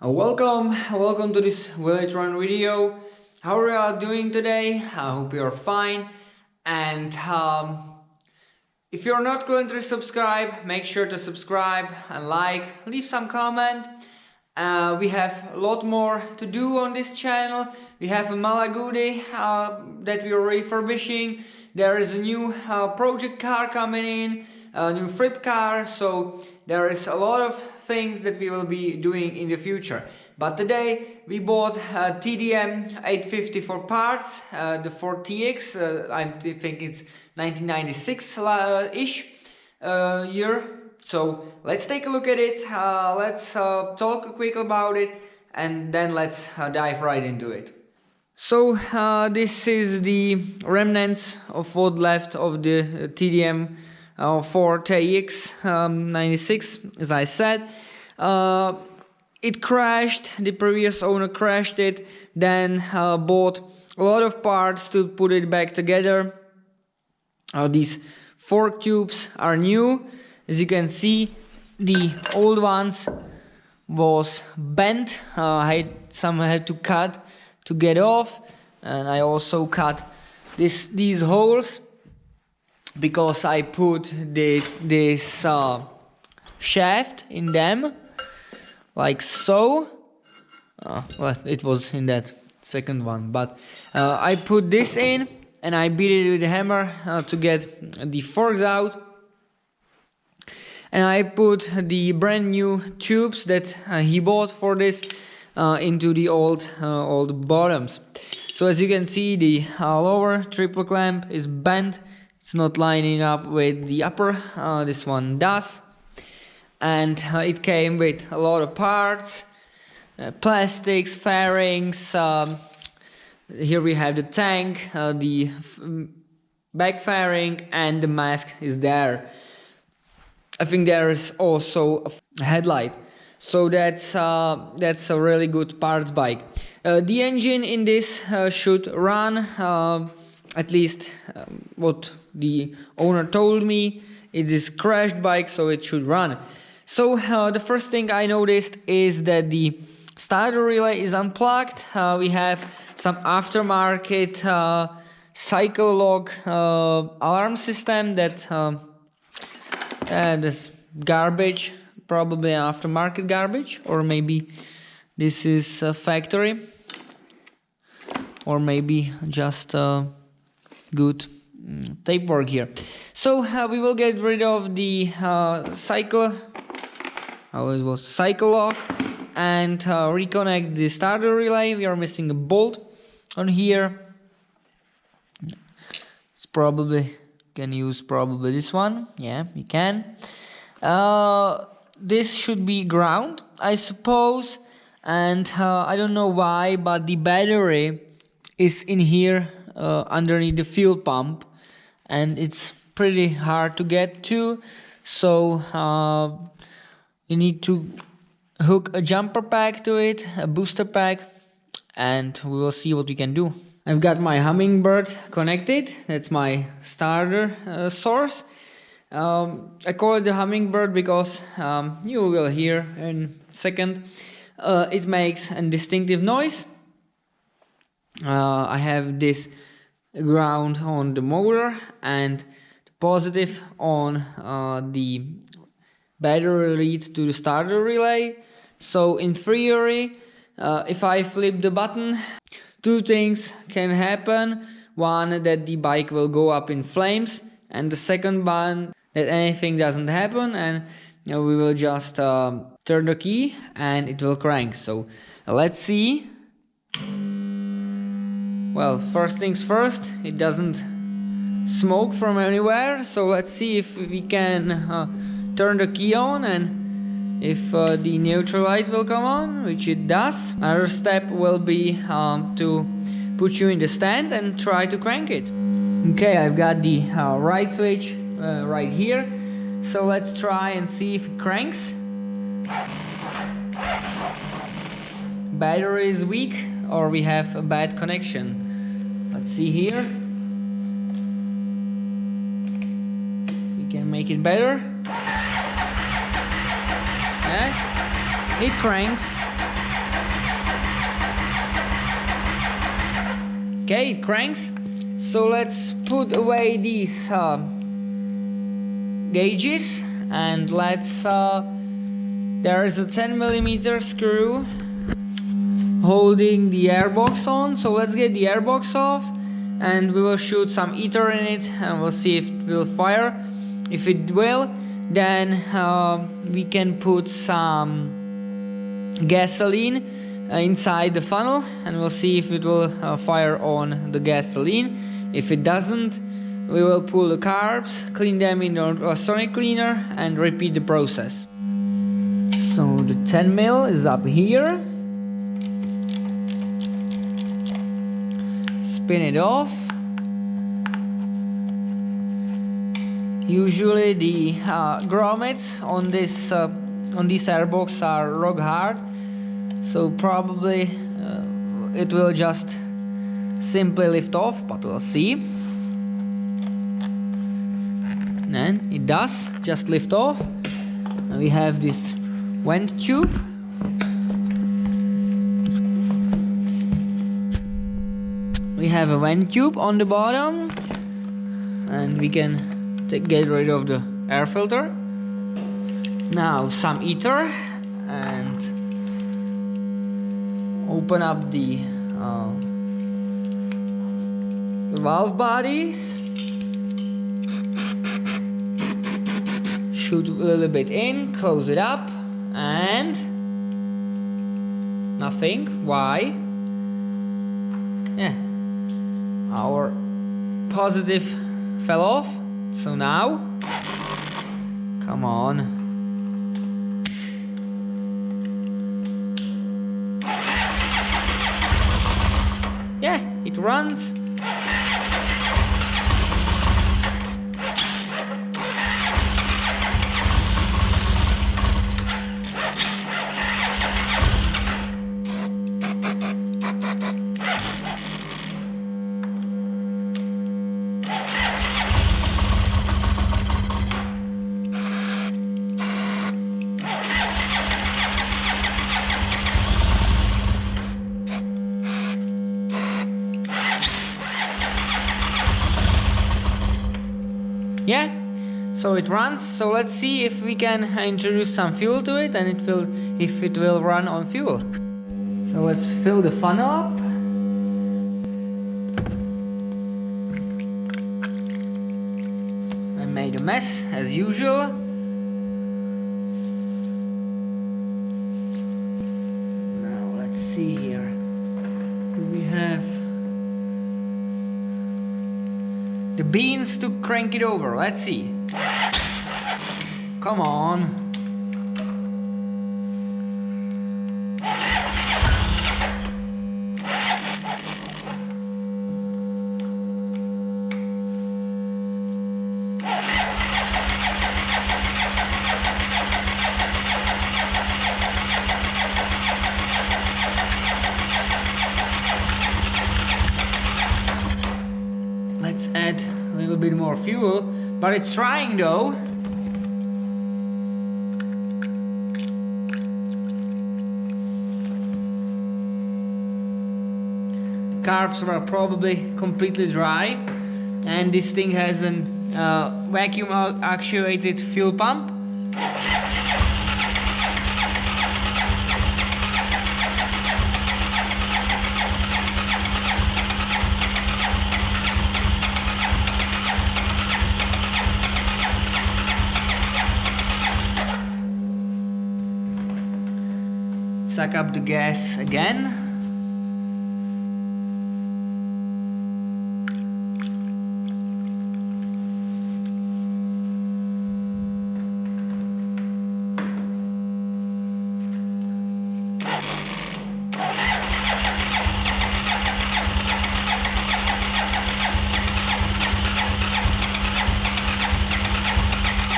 Welcome to this village run video. How are you all doing today? I hope you're fine. And if you're not going to subscribe, make sure to subscribe and leave some comment. We have a lot more to do on this channel. We have a Malagudi that we are refurbishing. There is a new project car coming in, a new flip car, so there is a lot of things that we will be doing in the future. But today we bought a TDM 850 for parts, the 4TX, I think it's 1996-ish year. So let's take a look at it, let's talk quick about it, and then let's dive right into it. So this is the remnants of what left of the TDM 4TX 96, as I said. It crashed, the previous owner crashed it, then bought a lot of parts to put it back together. These fork tubes are new. As you can see, the old ones was bent. I had to cut to get off, and I also cut these holes because I put this shaft in them, like so. Well, it was in that second one, but I put this in and I beat it with a hammer to get the forks out. And I put the brand new tubes that he bought for this into the old bottoms. So as you can see, the lower triple clamp is bent. It's not lining up with the upper. This one does. And it came with a lot of parts, plastics, fairings. Here we have the tank, the back fairing, and the mask is there. I think there is also a headlight, so that's a really good parts bike. The engine in this should run, at least what the owner told me. It is a crashed bike, so it should run. So the first thing I noticed is that the starter relay is unplugged. We have some aftermarket cycle lock alarm system that this garbage, probably aftermarket garbage, or maybe this is a factory, or maybe just good tape work here. So we will get rid of the cycle lock and reconnect the starter relay. We are missing a bolt on here. It's probably can use this one. Yeah, we can. This should be ground, I suppose, and I don't know why, but the battery is in here underneath the fuel pump, and it's pretty hard to get to, so you need to hook a jumper pack to it, a booster pack, and we will see what we can do. I've got my Hummingbird connected. That's my starter source. I call it the Hummingbird because you will hear in a second. It makes a distinctive noise. I have this ground on the motor and positive on the battery lead to the starter relay. So in theory, if I flip the button, two things can happen. One, that the bike will go up in flames, and the second one, that anything doesn't happen, and we will just turn the key and it will crank. So let's see. Well, first things first, it doesn't smoke from anywhere, so let's see if we can turn the key on and if the neutral light will come on, which it does. Another step will be to put you in the stand and try to crank it. Okay, I've got the right switch right here, so let's try and see if it cranks. Battery is weak, or we have a bad connection. Let's see here if we can make it better. It cranks. Okay, it cranks. So let's put away these gauges, and let's there is a 10mm screw holding the airbox on, so let's get the airbox off and we will shoot some ether in it and we'll see if it will fire. If it will, then we can put some gasoline inside the funnel and we'll see if it will fire on the gasoline. If it doesn't, we will pull the carbs, clean them in a sonic cleaner and repeat the process. So the 10mm is up here. Spin it off. Usually the grommets on these airbox are rock hard, so probably it will just simply lift off, but we'll see. And it does just lift off. And we have this vent tube. We have a vent tube on the bottom, and we can get rid of the air filter. Now some ether, and open up the valve bodies. Shoot a little bit in, close it up, and nothing. Why? Yeah, our positive fell off. So now, come on. Yeah, it runs. Yeah, so it runs. So let's see if we can introduce some fuel to it and if it will run on fuel. So let's fill the funnel up. I made a mess as usual. Now let's see here. We have the beans to crank it over. Let's see. Come on. Let's add a little bit more fuel, but it's trying though. Carbs were probably completely dry, and this thing has a vacuum actuated fuel pump. Suck up the gas again.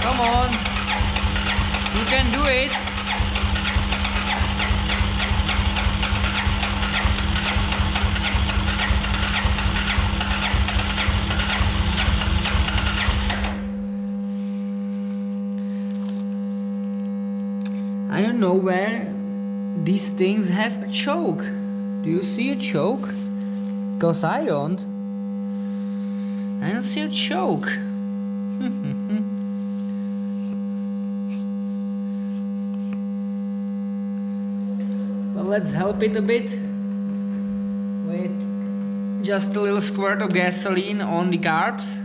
Come on, you can do it. I don't know where these things have a choke. Do you see a choke? Cause I don't. I don't see a choke. Well, let's help it a bit with just a little squirt of gasoline on the carbs.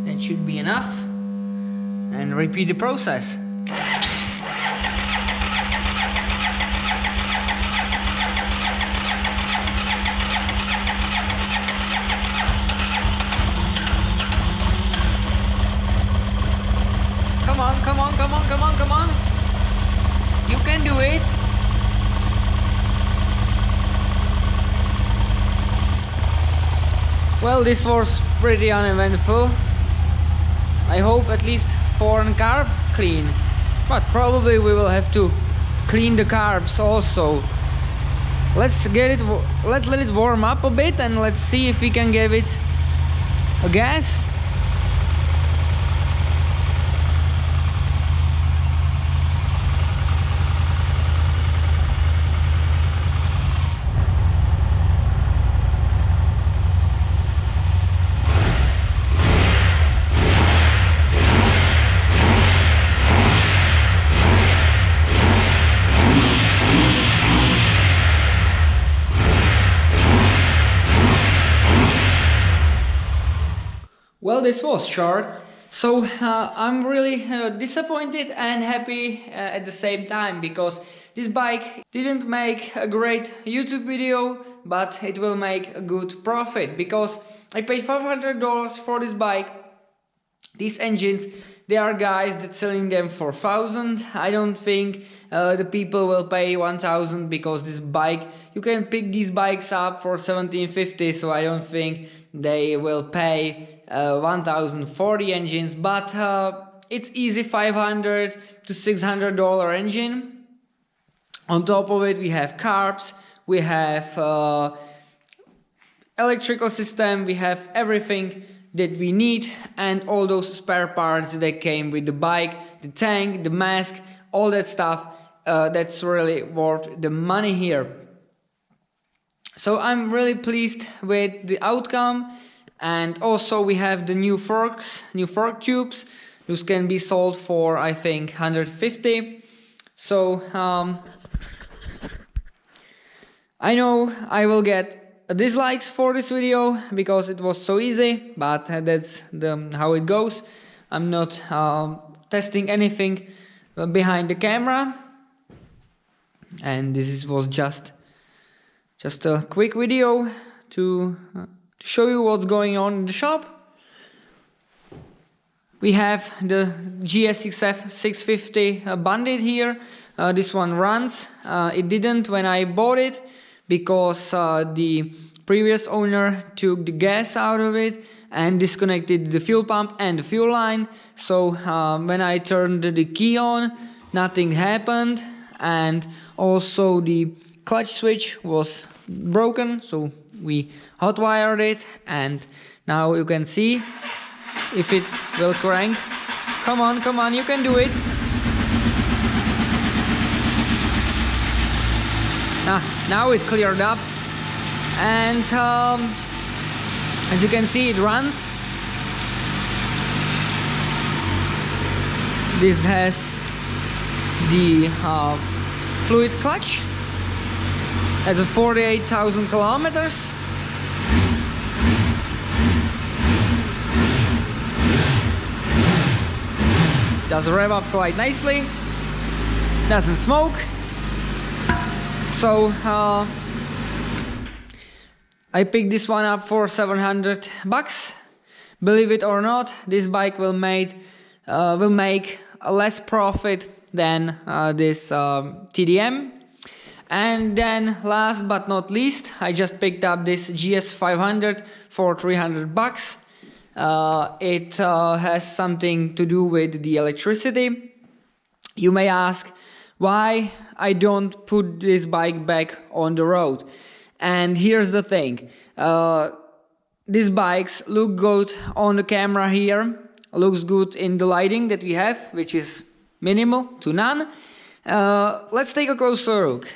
That should be enough. And repeat the process. Come on, come on, come on, come on, come on. You can do it. Well, this was pretty uneventful. I hope at least foreign carb clean. But probably we will have to clean the carbs also. Let's let it warm up a bit and let's see if we can give it a gas. Well, this was short, so I'm really disappointed and happy at the same time, because this bike didn't make a great YouTube video, but it will make a good profit, because I paid $500 for this bike. These engines, there are guys that selling them for 1,000. I don't think the people will pay 1,000, because this bike, you can pick these bikes up for 1,750, so I don't think they will pay 1,000 for the engines, but it's easy $500 to $600 engine. On top of it we have carbs, we have electrical system, we have everything that we need, and all those spare parts that came with the bike, the tank, the mask, all that stuff. That's really worth the money here. So I'm really pleased with the outcome. And also we have the new fork tubes. Those can be sold for, I think, 150. So I know I will get dislikes for this video because it was so easy, but that's how it goes. I'm not testing anything behind the camera, and this was just a quick video to show you what's going on in the shop. We have the GSXF 650 bandit here. This one runs. It didn't when I bought it because the previous owner took the gas out of it and disconnected the fuel pump and the fuel line. So when I turned the key on, nothing happened, and also the clutch switch was broken, so we hot wired it, and now you can see if it will crank. Come on, come on, you can do it. Now it cleared up, and as you can see, it runs. This has the fluid clutch. Has 48,000 kilometers. Does rev up quite nicely. Doesn't smoke. So I picked this one up for $700. Believe it or not, this bike will make a less profit than this TDM. And then last but not least, I just picked up this GS500 for $300. It has something to do with the electricity. You may ask why I don't put this bike back on the road. And here's the thing. These bikes look good on the camera here. Looks good in the lighting that we have, which is minimal to none. Let's take a closer look.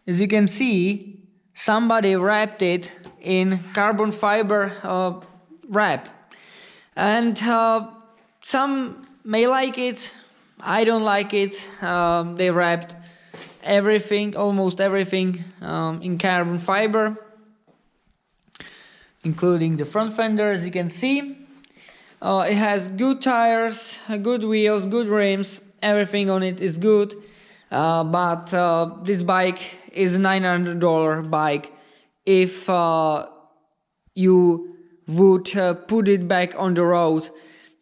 As you can see, somebody wrapped it in carbon fiber wrap, and some may like it. I don't like it. They wrapped everything, almost everything, in carbon fiber, including the front fender. As you can see, it has good tires, good wheels, good rims. Everything on it is good, but this bike is a $900 bike. If you would put it back on the road,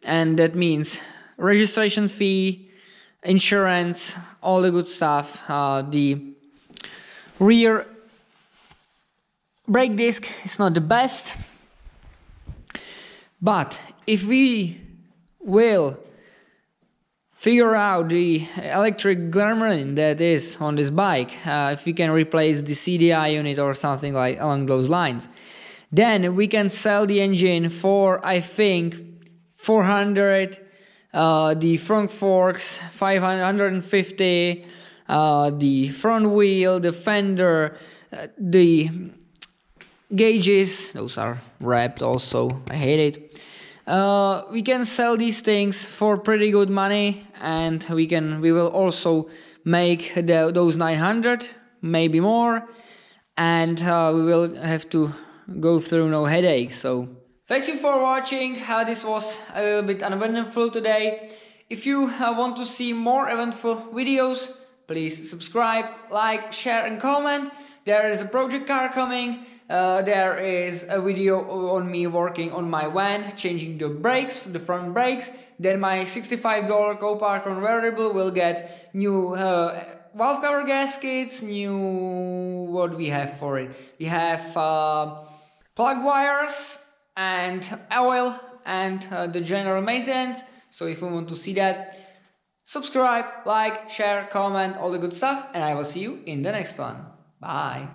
and that means registration fee, insurance, all the good stuff. The rear brake disc is not the best, but if we will figure out the electric gremlin that is on this bike, if we can replace the CDI unit or something like along those lines, then we can sell the engine for, I think, 400, the front forks 550, the front wheel, the fender, the gauges, those are wrapped also, I hate it. We can sell these things for pretty good money, and we will also make those 900, maybe more, and we will have to go through no headache. So thank you for watching. This was a little bit uneventful today. If you want to see more eventful videos, please subscribe, like, share and comment. There is a project car coming. There is a video on me working on my van, changing the brakes, the front brakes. Then my $65 Copart convertible will get new valve cover gaskets, new, what we have for it? We have plug wires and oil and the general maintenance. So if you want to see that, subscribe, like, share, comment, all the good stuff, and I will see you in the next one. Bye.